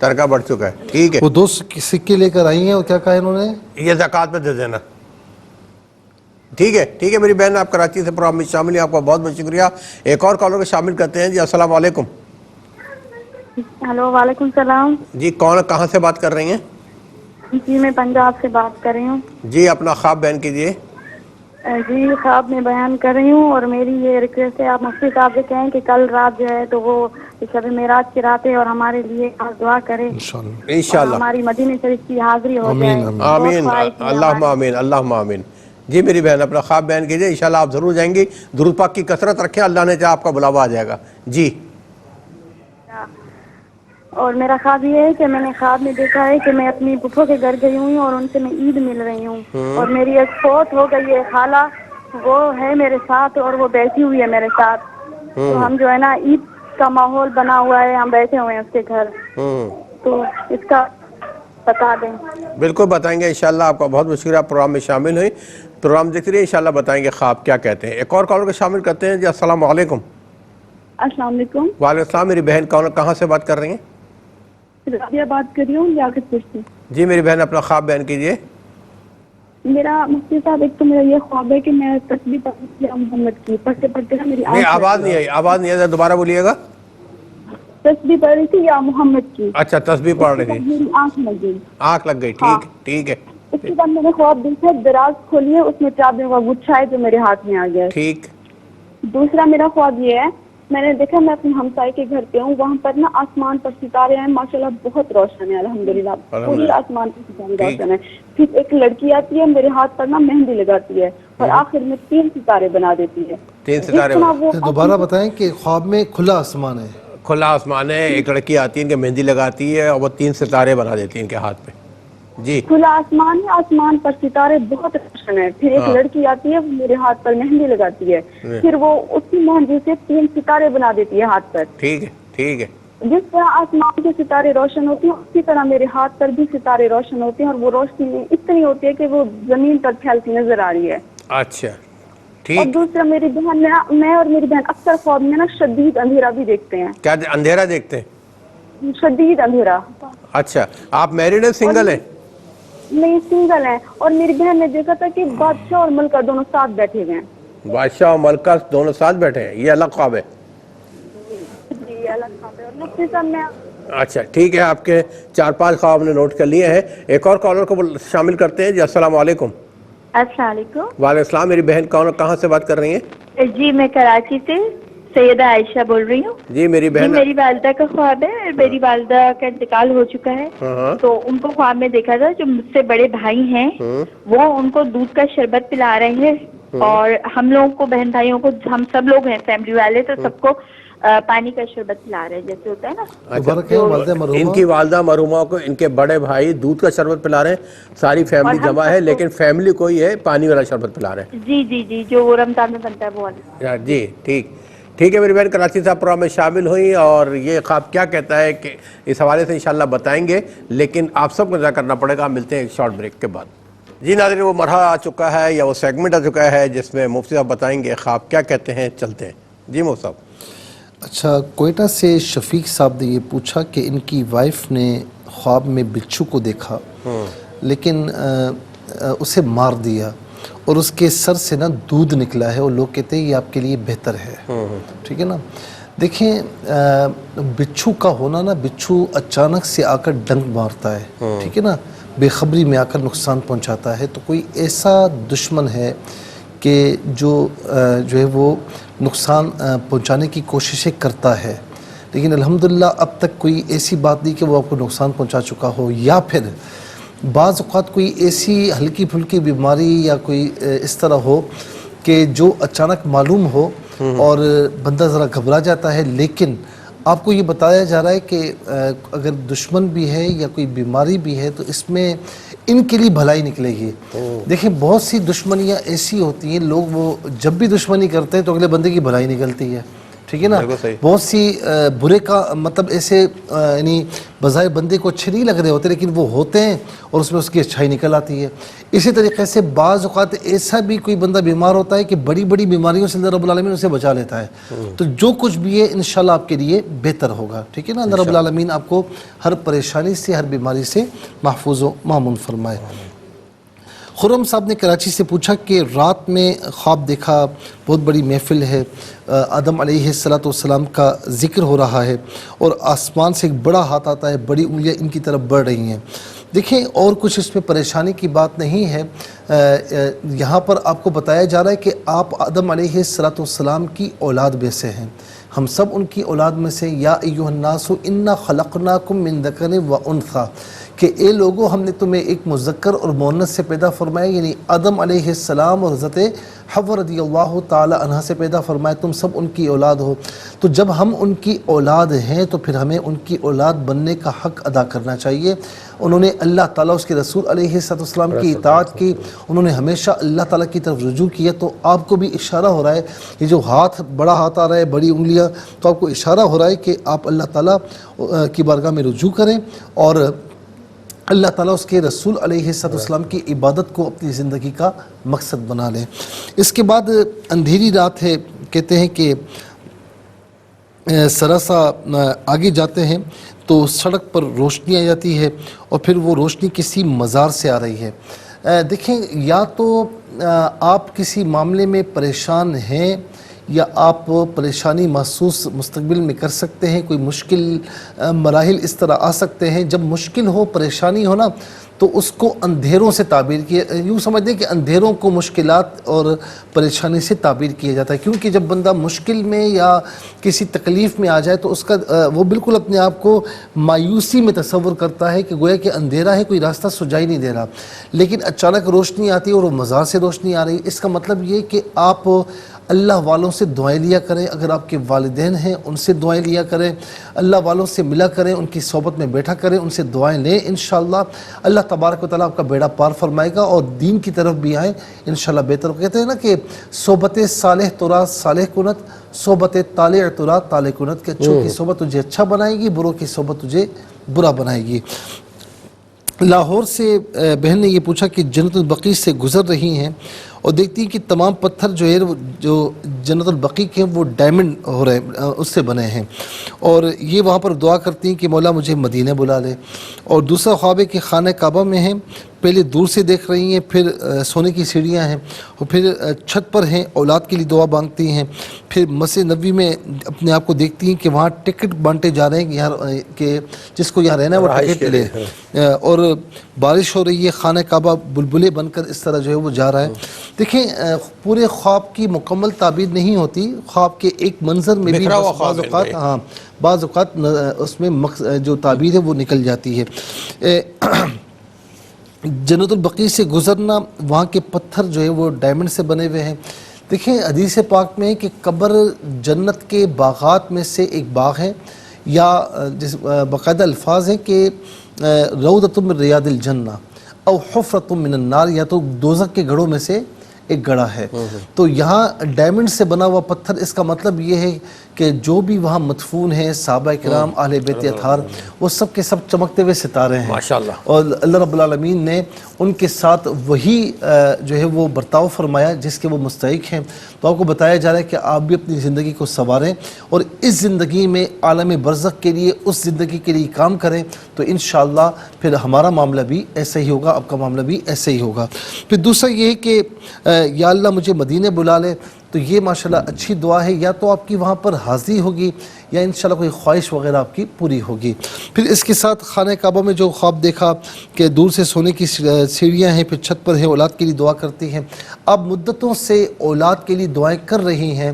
ترکہ بڑھ چکا ہے، ٹھیک ہے۔ وہ 2 سکے لے کر آئی ہیں اور کیا کہا انہوں نے؟ یہ زکوٰۃ میں دے دینا۔ اچھا 2 سکے لے کر آئی ہیں اور کیا کہا انہوں نے؟ یہ زکوٰۃ میں دے دینا۔ 6 بار۔ 6 بار۔ السلام ٹھیک ہے میری بہن، آپ کراچی سے پروگرام میں شامل ہیں، آپ کا بہت بہت شکریہ۔ ایک اور کالر کو شامل کرتے ہیں جی۔ السلام علیکم ہلو، وعلیکم السلام جی، کون کہاں سے بات کر رہی ہیں؟ جی میں پنجاب سے بات کر رہی ہوں جی اپنا خواب بیان کیجیے۔ جی خواب میں بیان کر رہی ہوں، اور میری یہ ریکویسٹ ہے آپ مفتی صاحب سے کہیں کہ کل رات جو ہے تو وہ شب معراج کی رات ہے، اور ہمارے لیے آپ دعا کریں انشاءاللہ اور انشاءاللہ ہماری مدینہ شریف کی حاضری ہو آمین جائے۔ آمین۔ بہت آمین، خواہش ہے اللہم ہماری۔ آمین، اللہم آمین۔ جی میری بہن اپنا خواب بیان کیجیے، انشاءاللہ آپ ضرور جائیں گی۔ درود پاک کی کثرت رکھیں، اللہ نے چاہا آپ کا بلاوا آ جائے گا۔ جی اور میرا خواب یہ ہے کہ میں نے خواب میں دیکھا ہے کہ میں اپنی پھوپھو کے گھر گئی ہوں اور ان سے میں عید مل رہی ہوں، اور میری ایک فوت ہو گئی ہے خالہ، وہ ہے میرے ساتھ اور وہ بیٹھی ہوئی ہے میرے ساتھ، تو ہم جو ہے نا عید کا ماحول بنا ہوا ہے، ہم بیٹھے ہوئے ہیں اس کے گھر، تو اس کا بتا دیں۔ بالکل بتائیں گے انشاءاللہ، آپ کا بہت بہت شکریہ پروگرام میں شامل ہوئی۔ پروگرام دیکھتے رہیے، انشاءاللہ بتائیں گے خواب کیا کہتے ہیں۔ ایک اور کالر کو شامل کرتے ہیں جی۔ السلام علیکم۔ السلام علیکم، وعلیکم السلام، میری بہن کہاں سے بات کر رہی ہیں؟ رابعہ بات کر رہی ہوں لیاقت پور سے۔ جی میری بہن اپنا خواب بیان کیجیے۔ میرا مفتی صاحب ایک تو میرا یہ خواب ہے کہ میں تسبیح پڑھتی یا محمد کی پڑھتے پڑھتے نا میری نہیں آواز نہیں آئی، دوبارہ بولیے گا۔ تسبیح پڑھ رہی تھی یا محمد کی، اچھا تسبیح پڑھ رہی تھی، میری آنکھ لگ گئی۔ آنکھ لگ گئی، ہاں۔ ٹھیک ہے اس کے بعد میں نے خواب دیکھا دراز کھولی ہے، اس میں چابیوں کا گچھا ہے جو میرے ہاتھ میں آ گیا ہے۔ ٹھیک۔ دوسرا میرا خواب یہ ہے، میں نے دیکھا میں اپنے ہمسائے کے گھر پہ ہوں، وہاں پر نا آسمان پر ستارے ہیں ماشاءاللہ بہت روشن ہے، الحمدللہ پوری آسمان پر ستارے روشن ہے۔ پھر ایک لڑکی آتی ہے میرے ہاتھ پر نا مہندی لگاتی ہے اور آخر میں 3 ستارے بنا دیتی ہے۔ 3 ستارے دوبارہ بتائیں کہ خواب میں کھلا آسمان ہے، کھلا آسمان ہے، ایک لڑکی آتی ہے ان کے مہندی لگاتی ہے اور وہ 3 ستارے بنا دیتی ہیں ان کے ہاتھ پہ۔ جی کھلا آسمان ہے، آسمان پر ستارے بہت روشن ہے، پھر ایک لڑکی آتی ہے وہ میرے ہاتھ پر مہندی لگاتی ہے، پھر وہ اسی مہندی سے 3 ستارے بنا دیتی ہے ہاتھ پر۔ ٹھیک ہے۔ جس طرح آسمان کے ستارے روشن ہوتے ہیں اسی طرح میرے ہاتھ پر بھی ستارے روشن ہوتے ہیں، اور وہ روشنی اتنی ہوتی ہے کہ وہ زمین پر پھیلتی نظر آ رہی ہے۔ اچھا اور ٹھیک۔ دوسرا میری بہن میں اور میری بہن اکثر خواب میں نا شدید اندھیرا بھی دیکھتے ہیں، کیا اندھیرا دیکھتے ہیں؟ شدید اندھیرا۔ اچھا آپ میریڈ ہیں سنگل ہیں؟ نہیں سنگل ہیں، اور میری بہن نے دیکھا تھا کہ بادشاہ اور ملکہ دونوں ساتھ بیٹھے ہوئے ہیں۔ بادشاہ اور ملکہ دونوں ساتھ بیٹھے ہیں، یہ الگ خواب ہے؟ جی الگ خواب ہے۔ اور مفتی صاحب میں اچھا ٹھیک ہے، آپ کے 4-5 خواب نے نوٹ کر لیے ہیں۔ ایک اور کالر کو شامل کرتے ہیں جی۔ السلام علیکم۔ السلام علیکم۔ وعلیکم السلام، میری بہن کہاں سے بات کر رہی ہیں؟ جی میں کراچی سے سیدہ عائشہ بول رہی ہوں۔ جی میری جی بہن میری والدہ کا خواب ہے، میری والدہ کا انتقال ہو چکا ہے، تو ان کو خواب میں دیکھا تھا جو مجھ سے بڑے بھائی ہیں وہ ان کو دودھ کا شربت پلا رہے ہیں، اور ہم لوگوں کو بہن بھائیوں کو، ہم سب لوگ ہیں فیملی والے، تو سب کو پانی کا شربت پلا رہے ہیں جیسے ہوتا ہے نا۔ ان کی والدہ مرحومہ کو ان کے بڑے بھائی دودھ کا شربت پلا رہے ہیں، ساری فیملی جمع ہے لیکن فیملی کوئی ہے پانی والا شربت پلا رہے ہیں۔ جی جو وہ رمضان میں بنتا ہے وہ والا۔ جی ٹھیک ہے میری بہن کراچی سے پروگرام میں شامل ہوئی، اور یہ خواب کیا کہتا ہے کہ اس حوالے سے انشاءاللہ بتائیں گے، لیکن آپ سب کو انتظار کرنا پڑے گا۔ ملتے ہیں ایک شارٹ بریک کے بعد۔ جی ناظرین، وہ مرحلہ آ چکا ہے یا وہ سیگمنٹ آ چکا ہے جس میں مفتی صاحب بتائیں گے خواب کیا کہتے ہیں۔ چلتے ہیں جی مفتی صاحب۔ اچھا، کوئٹہ سے شفیق صاحب نے یہ پوچھا کہ ان کی وائف نے خواب میں بچھو کو دیکھا لیکن اسے مار دیا اور اس کے سر سے نا دودھ نکلا ہے، اور لوگ کہتے ہیں یہ آپ کے لیے بہتر ہے۔ ٹھیک ہے نا، دیکھیں بچھو کا ہونا نا، بچھو اچانک سے آ کر ڈنک مارتا ہے، ٹھیک ہے نا، بے خبری میں آ کر نقصان پہنچاتا ہے، تو کوئی ایسا دشمن ہے کہ جو ہے وہ نقصان پہنچانے کی کوششیں کرتا ہے، لیکن الحمدللہ اب تک کوئی ایسی بات نہیں کہ وہ آپ کو نقصان پہنچا چکا ہو، یا پھر بعض اوقات کوئی ایسی ہلکی پھلکی بیماری یا کوئی اس طرح ہو کہ جو اچانک معلوم ہو اور بندہ ذرا گھبرا جاتا ہے، لیکن آپ کو یہ بتایا جا رہا ہے کہ اگر دشمن بھی ہے یا کوئی بیماری بھی ہے تو اس میں ان کے لیے بھلائی نکلے گی۔ دیکھیں بہت سی دشمنیاں ایسی ہوتی ہیں، لوگ وہ جب بھی دشمنی کرتے ہیں تو اگلے بندے کی بھلائی نکلتی ہے، ٹھیک ہے نا۔ بہت سی برے کا مطلب ایسے یعنی بظاہر بندے کو اچھے نہیں لگ رہے ہوتے لیکن وہ ہوتے ہیں اور اس میں اس کی اچھائی نکل آتی ہے۔ اسی طریقے سے بعض اوقات ایسا بھی کوئی بندہ بیمار ہوتا ہے کہ بڑی بڑی بیماریوں سے اللہ رب العالمین اسے بچا لیتا ہے، تو جو کچھ بھی ہے انشاءاللہ آپ کے لیے بہتر ہوگا، ٹھیک ہے نا۔ اللہ رب العالمین آپ کو ہر پریشانی سے، ہر بیماری سے محفوظ و مامون فرمائے۔ خرم صاحب نے کراچی سے پوچھا کہ رات میں خواب دیکھا، بہت بڑی محفل ہے، آدم علیہ السلام کا ذکر ہو رہا ہے اور آسمان سے ایک بڑا ہاتھ آتا ہے، بڑی انگلیاں ان کی طرف بڑھ رہی ہیں۔ دیکھیں اور کچھ اس میں پریشانی کی بات نہیں ہے، یہاں پر آپ کو بتایا جا رہا ہے کہ آپ آدم علیہ السلام کی اولاد میں سے ہیں، ہم سب ان کی اولاد میں سے، یا ایھا الناس انا خلقناکم من ذکر و انثی، کہ اے لوگوں ہم نے تمہیں ایک مذکر اور مؤنث سے پیدا فرمایا، یعنی آدم علیہ السلام اور حضرت حوا رضی اللہ تعالی عنہ سے پیدا فرمایا، تم سب ان کی اولاد ہو۔ تو جب ہم ان کی اولاد ہیں تو پھر ہمیں ان کی اولاد بننے کا حق ادا کرنا چاہیے۔ انہوں نے اللہ تعالیٰ اس کے رسول علیہ السلام کی اطاعت کی، انہوں نے ہمیشہ اللہ تعالیٰ کی طرف رجوع کیا، تو آپ کو بھی اشارہ ہو رہا ہے، یہ جو ہاتھ بڑا ہاتھ آ رہا ہے، بڑی انگلیاں، تو آپ کو اشارہ ہو رہا ہے کہ آپ اللہ تعالیٰ کی بارگاہ میں رجوع کریں اور اللہ تعالیٰ اس کے رسول علیہ السلام کی عبادت کو اپنی زندگی کا مقصد بنا لیں۔ اس کے بعد اندھیری رات ہے، کہتے ہیں کہ ذرا سا آگے جاتے ہیں تو سڑک پر روشنی آ جاتی ہے اور پھر وہ روشنی کسی مزار سے آ رہی ہے۔ دیکھیں یا تو آپ کسی معاملے میں پریشان ہیں یا آپ پریشانی محسوس مستقبل میں کر سکتے ہیں، کوئی مشکل مراحل اس طرح آ سکتے ہیں۔ جب مشکل ہو، پریشانی ہو نا، تو اس کو اندھیروں سے تعبیر کیا، یوں سمجھ دیں کہ اندھیروں کو مشکلات اور پریشانی سے تعبیر کیا جاتا ہے، کیونکہ جب بندہ مشکل میں یا کسی تکلیف میں آ جائے تو اس کا وہ بالکل اپنے آپ کو مایوسی میں تصور کرتا ہے کہ گویا کہ اندھیرا ہے، کوئی راستہ سجائی نہیں دے رہا، لیکن اچانک روشنی آتی ہے اور وہ مزار سے روشنی آ رہی ہے۔ اس کا مطلب یہ کہ آپ اللہ والوں سے دعائیں لیا کریں، اگر آپ کے والدین ہیں ان سے دعائیں لیا کریں، اللہ والوں سے ملا کریں، ان کی صحبت میں بیٹھا کریں، ان سے دعائیں لیں، انشاءاللہ اللہ تبارک و تعالیٰ آپ کا بیڑا پار فرمائے گا اور دین کی طرف بھی آئیں انشاءاللہ بہتر۔ کہتے ہیں نا کہ صحبت صالح ترا صالح کنت، صحبت طالع ترا طالع کنت، کہ اچھوں کی صحبت تجھے اچھا بنائے گی، بروں کی صحبت تجھے برا بنائے گی۔ لاہور سے بہن نے یہ پوچھا کہ جنت البقیع سے گزر رہی ہیں اور دیکھتی ہیں کہ تمام پتھر جو ہے جو جنت البقیع کے ہیں وہ ڈائمنڈ ہو رہے ہیں، اس سے بنے ہیں، اور یہ وہاں پر دعا کرتی ہیں کہ مولا مجھے مدینہ بلا لے۔ اور دوسرا خواب ہے کہ خانہ کعبہ میں ہیں، پہلے دور سے دیکھ رہی ہیں، پھر سونے کی سیڑھیاں ہیں اور پھر چھت پر ہیں، اولاد کے لیے دعا مانگتی ہیں، پھر مسجد نبوی میں اپنے آپ کو دیکھتی ہیں کہ وہاں ٹکٹ بانٹے جا رہے ہیں کہ جس کو یہاں رہنا ہے وہ ٹکٹ لے، اور بارش ہو رہی ہے، خانہ کعبہ بلبلے بن کر اس طرح جو ہے وہ جا رہا ہے۔ دیکھیں پورے خواب کی مکمل تعبیر نہیں ہوتی، خواب کے ایک منظر میں بھی بعض اوقات اس میں جو تعبیر ہے وہ نکل جاتی ہے۔ جنت البقیع سے گزرنا، وہاں کے پتھر جو ہے وہ ڈائمنڈ سے بنے ہوئے ہیں۔ دیکھیں حدیث پاک میں ہے کہ قبر جنت کے باغات میں سے ایک باغ ہے، یا باقاعدہ الفاظ ہیں کہ روضۃ من ریاض الجنہ او حفرۃ من النار، یا تو دوزخ کے گڑھوں میں سے ایک گڑھا ہے۔ تو یہاں ڈائمنڈ سے بنا ہوا پتھر، اس کا مطلب یہ ہے کہ جو بھی وہاں مدفون ہیں صحابہ کرام، اہل بیت اطہار، وہ سب کے سب چمکتے ہوئے ستارے ہیں ماشاءاللہ، اور اللہ رب العالمین نے ان کے ساتھ وہی جو ہے وہ برتاؤ فرمایا جس کے وہ مستحق ہیں۔ تو آپ کو بتایا جا رہا ہے کہ آپ بھی اپنی زندگی کو سنواریں اور اس زندگی میں عالم برزخ کے لیے، اس زندگی کے لیے کام کریں، تو انشاءاللہ پھر ہمارا معاملہ بھی ایسا ہی ہوگا، آپ کا معاملہ بھی ایسا ہی ہوگا۔ پھر دوسرا یہ ہے کہ یا اللہ مجھے مدینے بلا لے، تو یہ ماشاءاللہ اچھی دعا ہے، یا تو آپ کی وہاں پر حاضری ہوگی یا انشاءاللہ کوئی خواہش وغیرہ آپ کی پوری ہوگی۔ پھر اس کے ساتھ خانہ کعبہ میں جو خواب دیکھا کہ دور سے سونے کی سیڑھیاں ہیں، پھر چھت پر ہیں، اولاد کے لیے دعا کرتی ہیں۔ آپ مدتوں سے اولاد کے لیے دعائیں کر رہی ہیں،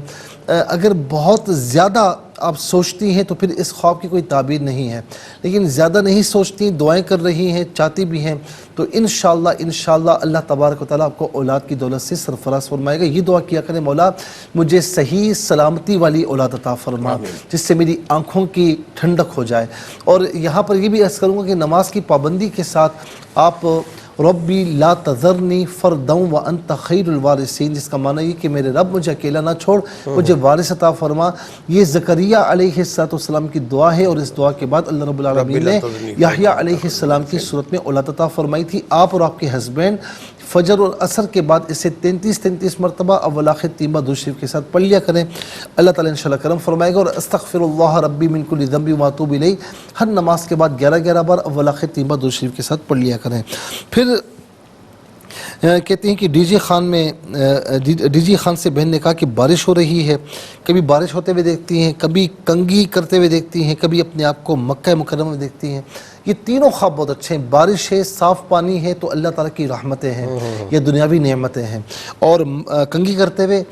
اگر بہت زیادہ آپ سوچتی ہیں تو پھر اس خواب کی کوئی تعبیر نہیں ہے، لیکن زیادہ نہیں سوچتی، دعائیں کر رہی ہیں، چاہتی بھی ہیں، تو انشاءاللہ اللہ تبارک و تعالیٰ آپ کو اولاد کی دولت سے سرفراز فرمائے گا۔ یہ دعا کیا کریں، مولا مجھے صحیح سلامتی والی اولاد عطا فرما جس سے میری آنکھوں کی ٹھنڈک ہو جائے۔ اور یہاں پر یہ بھی عرض کروں گا کہ نماز کی پابندی کے ساتھ آپ ربی لا تذرنی فردا وانت خیر الوارثین، جس کا معنی یہ کہ میرے رب مجھے اکیلا نہ چھوڑ، مجھے وارث عطا فرما۔ یہ زکریا علیہ السلام کی دعا ہے، اور اس دعا کے بعد اللہ رب العالمین نے یحییٰ علیہ السلام کی صورت میں اولاد عطا فرمائی تھی۔ آپ اور آپ کے ہسبینڈ فجر اور عصر کے بعد اسے 33 مرتبہ اول آخر 3 بار درود شریف کے ساتھ پڑھ لیا کریں، اللہ تعالیٰ انشاءاللہ کرم فرمائے گا۔ اور استغفر اللہ ربی من کل ذنب واتوب الیہ، ہر نماز کے بعد 11 بار اول آخر 3 بار درود شریف کے ساتھ پڑھ لیا کریں۔ پھر کہتے ہیں کہ ڈی جی خان سے بہن نے کہا کہ بارش ہو رہی ہے، کبھی بارش ہوتے ہوئے دیکھتی ہیں، کبھی کنگھی کرتے ہوئے دیکھتی ہیں، کبھی اپنے آپ کو مکہ مکرمہ میں دیکھتی ہیں۔ یہ تینوں خواب بہت اچھے ہیں، بارش ہے، صاف پانی ہے تو اللہ تعالیٰ کی رحمتیں ہیں، یہ دنیاوی نعمتیں ہیں، اور کنگھی کرتے ہوئے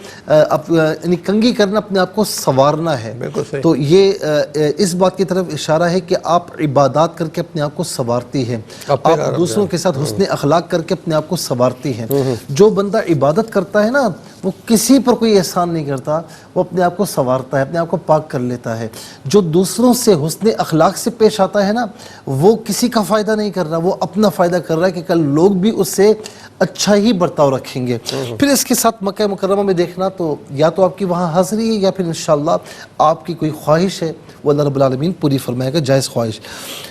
یعنی کنگھی کرنا اپنے آپ کو سنوارنا ہے، تو یہ اس بات کی طرف اشارہ ہے کہ آپ عبادات کر کے اپنے آپ کو سنوارتی ہیں، آپ دوسروں کے ساتھ حسن اخلاق کر کے اپنے آپ کو سنوارتی ہیں۔ جو بندہ عبادت کرتا ہے نا وہ کسی پر کوئی احسان نہیں کرتا، وہ اپنے آپ کو سنوارتا ہے، اپنے آپ کو پاک کر لیتا ہے۔ جو دوسروں سے حسن اخلاق سے پیش آتا ہے نا وہ کسی کا فائدہ نہیں کر رہا، وہ اپنا فائدہ کر رہا ہے کہ کل لوگ بھی اس سے اچھا ہی برتاؤ رکھیں گے۔ پھر اس کے ساتھ مکہ مکرمہ میں دیکھنا، تو یا تو آپ کی وہاں حاضری ہے یا پھر انشاءاللہ آپ کی کوئی خواہش ہے وہ اللہ رب العالمین پوری فرمائے گا، جائز خواہش۔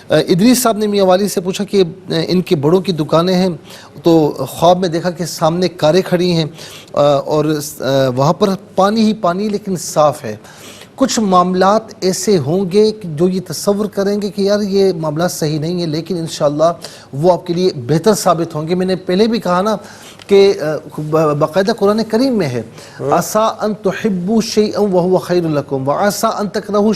ادریس صاحب نے میاں والی سے پوچھا کہ ان کے بڑوں کی دکانیں ہیں تو خواب میں دیکھا کہ سامنے کاریں کھڑی ہیں اور وہاں پر پانی ہی پانی لیکن صاف ہے۔ کچھ معاملات ایسے ہوں گے جو یہ تصور کریں گے کہ یار یہ معاملات صحیح نہیں ہیں، لیکن انشاءاللہ وہ آپ کے لیے بہتر ثابت ہوں گے۔ میں نے پہلے بھی کہا نا کہ باقاعدہ قرآن کریم میں ہے عَسَىٰ أَن تُحِبُّوا شَيْئًا وَهُوَ خَيْرٌ لَكُمْ وَعَسَىٰ أَن تَكْرَهُوا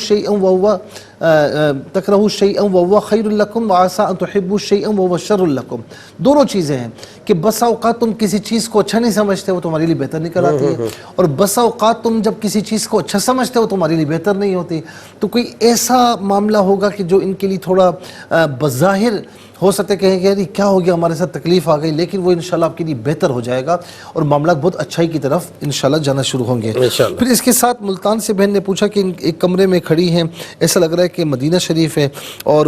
شَيْئًا وَهُوَ خَيْرٌ لَكُمْ وَعَسَىٰ أَن تُحِبُّوا شَيْئًا وَهُوَ شَرٌ لَكُمْ۔ دونوں چیزیں ہیں کہ بسا اوقات تم کسی چیز کو اچھا نہیں سمجھتے وہ تمہارے لیے بہتر نکل آتی ہے، اور بسا اوقات تم جب کسی چیز کو اچھا سمجھتے ہو تمہارے لیے بہتر نہیں ہوتی۔ تو کوئی ایسا معاملہ ہوگا کہ جو ان کے لیے تھوڑا بظاہر ہو سکتا ہے کہ یار کیا ہو گیا ہمارے ساتھ تکلیف آ گئی، لیکن وہ انشاءاللہ آپ کے لیے بہتر ہو جائے گا اور معاملات بہت اچھائی کی طرف انشاءاللہ جانا شروع ہوں گے۔ پھر اس کے ساتھ ملتان سے بہن نے پوچھا کہ ایک کمرے میں کھڑی ہیں، ایسا لگ رہا ہے کہ مدینہ شریف ہے اور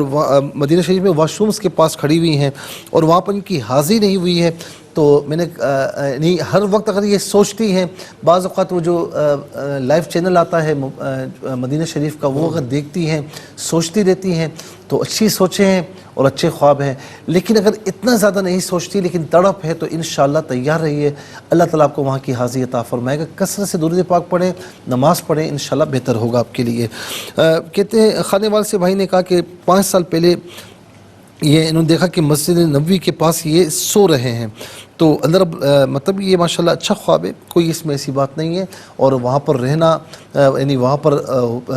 مدینہ شریف میں واش رومز کے پاس کھڑی ہوئی ہیں اور وہاں پر ان کی حاضری نہیں ہوئی ہے، تو میں نے نہیں ہر وقت اگر یہ سوچتی ہیں، بعض اوقات وہ جو لائیو چینل آتا ہے مدینہ شریف کا وہ اگر دیکھتی ہیں سوچتی رہتی ہیں تو اچھی سوچیں ہیں اور اچھے خواب ہیں، لیکن اگر اتنا زیادہ نہیں سوچتی لیکن تڑپ ہے تو انشاءاللہ تیار رہیے، اللہ تعالیٰ آپ کو وہاں کی حاضری عطا فرمائے گا۔ کثرت سے درود پاک پڑھیں، نماز پڑھیں، انشاءاللہ بہتر ہوگا آپ کے لیے۔ کہتے ہیں خانے وال سے بھائی نے کہا کہ 5 سال پہلے یہ انہوں نے دیکھا کہ مسجد نبوی کے پاس یہ سو رہے ہیں، تو اندر مطلب یہ ماشاءاللہ اچھا خواب ہے، کوئی اس میں ایسی بات نہیں ہے، اور وہاں پر رہنا یعنی وہاں پر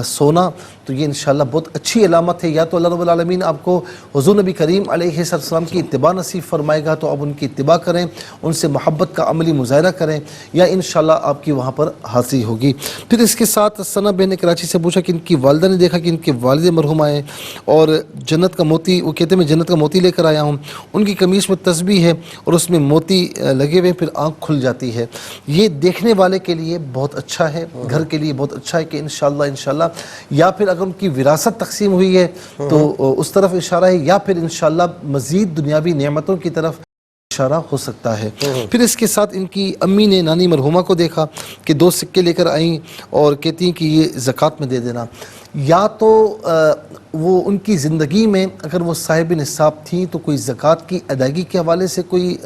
سونا تو یہ انشاءاللہ بہت اچھی علامت ہے۔ یا تو اللہ رب العالمین آپ کو حضور نبی کریم علیہ السلام کی اتباع نصیب فرمائے گا تو آپ ان کی اتباع کریں، ان سے محبت کا عملی مظاہرہ کریں، یا انشاءاللہ آپ کی وہاں پر حاضری ہوگی۔ پھر اس کے ساتھ ثنا بہن نے کراچی سے پوچھا کہ ان کی والدہ نے دیکھا کہ ان کے والد مرحوم آئے اور جنت کا موتی، وہ کہتے ہیں میں جنت کا موتی لے کر آیا ہوں، ان کی قمیص میں تسبیح ہے اور اس میں موتی لگے ہوئے، پھر آنکھ کھل جاتی ہے۔ یہ دیکھنے والے کے لیے بہت اچھا ہے، گھر کے لیے بہت اچھا ہے کہ انشاءاللہ یا پھر اگر ان کی وراثت تقسیم ہوئی ہے تو اس طرف اشارہ ہے، یا پھر انشاءاللہ مزید دنیاوی نعمتوں کی طرف اشارہ ہو سکتا ہے۔ پھر اس کے ساتھ ان کی امی نے نانی مرحومہ کو دیکھا کہ 2 سکے لے کر آئیں اور کہتی ہیں کہ یہ زکوٰۃ میں دے دینا۔ یا تو وہ ان کی زندگی میں اگر وہ صاحب نصاب تھیں تو کوئی زکوٰۃ کی ادائیگی کے حوالے سے کوئی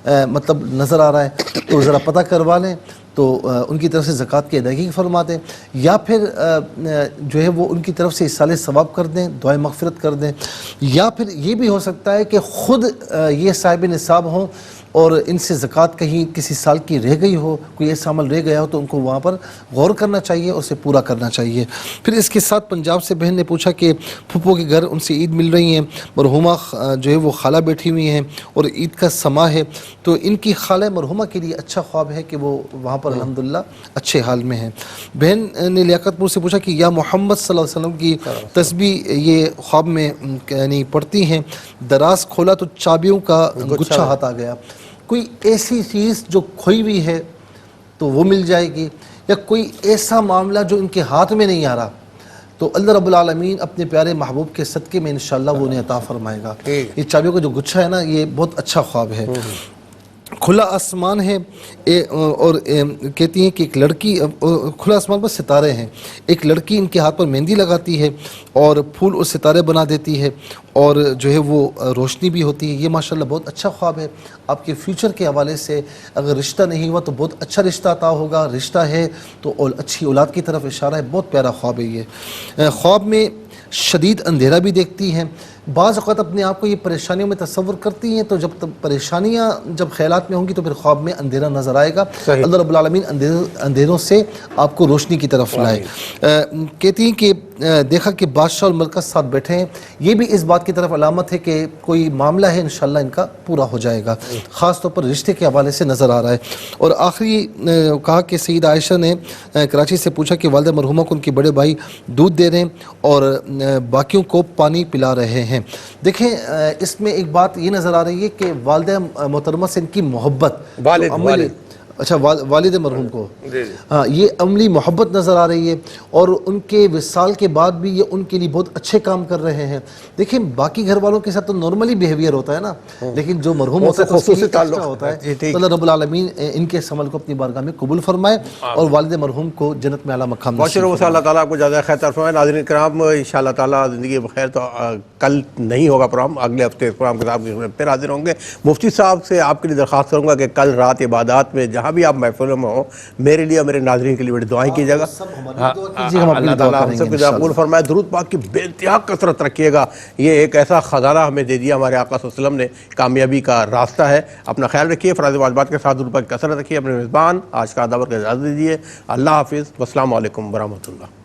مطلب نظر آ رہا ہے تو ذرا پتہ کروا لیں تو ان کی طرف سے زکوٰۃ کی ادائیگی فرما دیں، یا پھر جو ہے وہ ان کی طرف سے اصالِ ثواب کر دیں، دعائے مغفرت کر دیں، یا پھر یہ بھی ہو سکتا ہے کہ خود یہ صاحب نصاب ہوں اور ان سے زکوٰۃ کہیں کسی سال کی رہ گئی ہو، کوئی ایسا عمل رہ گیا ہو تو ان کو وہاں پر غور کرنا چاہیے، اسے پورا کرنا چاہیے۔ پھر اس کے ساتھ پنجاب سے بہن نے پوچھا کہ پھپھو کے گھر ان سے عید مل رہی ہیں، مرحومہ جو ہے وہ خالہ بیٹھی ہوئی ہیں اور عید کا سما ہے، تو ان کی خالہ مرحومہ کے لیے اچھا خواب ہے کہ وہ وہاں پر الحمدللہ اچھے حال میں ہیں۔ بہن نے لیاقت پور سے پوچھا کہ یا محمد صلی اللہ علیہ وسلم کی تسبیح یہ خواب میں یعنی پڑھتی ہیں، دراز کھولا تو چابیوں کا گچھا ہاتھ آ گیا، کوئی ایسی چیز جو کھوئی ہوئی ہے تو وہ مل جائے گی، یا کوئی ایسا معاملہ جو ان کے ہاتھ میں نہیں آ رہا تو اللہ رب العالمین اپنے پیارے محبوب کے صدقے میں انشاءاللہ وہ انہیں عطا فرمائے گا۔ یہ چابیوں کا جو گچھا ہے نا یہ بہت اچھا خواب ہے۔ کھلا آسمان ہے اور کہتی ہیں کہ ایک لڑکی، کھلا آسمان پر ستارے ہیں، ایک لڑکی ان کے ہاتھ پر مہندی لگاتی ہے اور پھول اور ستارے بنا دیتی ہے اور جو ہے وہ روشنی بھی ہوتی ہے۔ یہ ماشاءاللہ بہت اچھا خواب ہے، آپ کے فیوچر کے حوالے سے اگر رشتہ نہیں ہوا تو بہت اچھا رشتہ عطا ہوگا، رشتہ ہے تو اچھی اولاد کی طرف اشارہ ہے، بہت پیارا خواب ہے یہ۔ خواب میں شدید اندھیرا بھی دیکھتی ہیں، بعض اوقات اپنے آپ کو یہ پریشانیوں میں تصور کرتی ہیں، تو جب پریشانیاں جب خیالات میں ہوں گی تو پھر خواب میں اندھیرا نظر آئے گا. اللہ رب العالمین اندھیروں سے آپ کو روشنی کی طرف لائے. کہتی ہیں کہ دیکھا کہ بادشاہ اور ملکہ ساتھ بیٹھے ہیں، یہ بھی اس بات کی طرف علامت ہے کہ کوئی معاملہ ہے انشاءاللہ ان کا پورا ہو جائے گا، خاص طور پر رشتے کے حوالے سے نظر آ رہا ہے. اور آخری کہا کہ سید عائشہ نے کراچی سے پوچھا کہ والدہ مرحومہ کو ان کے بڑے بھائی دودھ دے رہے ہیں اور باقیوں کو پانی پلا رہے ہیں. دیکھیں اس میں ایک بات یہ نظر آ رہی ہے کہ والدہ محترمہ سے ان کی محبت، اچھا والد مرحوم کو، ہاں یہ عملی محبت نظر آ رہی ہے، اور ان کے وصال کے بعد بھی یہ ان کے لیے بہت اچھے کام کر رہے ہیں. دیکھیں باقی گھر والوں کے ساتھ تو نارملی بیہیویئر ہوتا ہے نا، لیکن جو مرحوم ہوتا ہے تو خصوصی تعلق ہوتا ہے. تو اللہ رب العالمین ان کے اس عمل کو اپنی بارگاہ میں قبول فرمائے اور والد مرحوم کو جنت میں اعلیٰ مقام بہت شکریہ. اللہ تعالیٰ آپ کو زیادہ خیر طرف فرمائے. ناظرین کرام انشاءاللہ تعالیٰ زندگی بخیر تو کل نہیں ہوگا پروگرام، اگلے ہفتے اس پروگرام کے ساتھ پھر حاضر ہوں گے. مفتی صاحب سے آپ کے لیے درخواست کروں گا کہ کل رات عبادات میں جہاں بھی آپ محفلوں میں ہوں، میرے لیے اور میرے ناظرین کے لیے بڑی دعائیں کیجیے گا. اللہ تعالیٰ ہم سب کو قبول فرمائے. درود پاک کی بے انتہا کثرت رکھیے گا. یہ ایک ایسا خزانہ ہمیں دے دیا ہمارے آقا صلی اللہ علیہ وسلم نے، کامیابی کا راستہ ہے. اپنا خیال رکھیے، فراز واجبات کے ساتھ درود پاک کی کثرت رکھیے. اپنے میزبان آج کا ادب کا اجازت دیجیے. اللہ حافظ. والسلام علیکم ورحمۃ اللہ.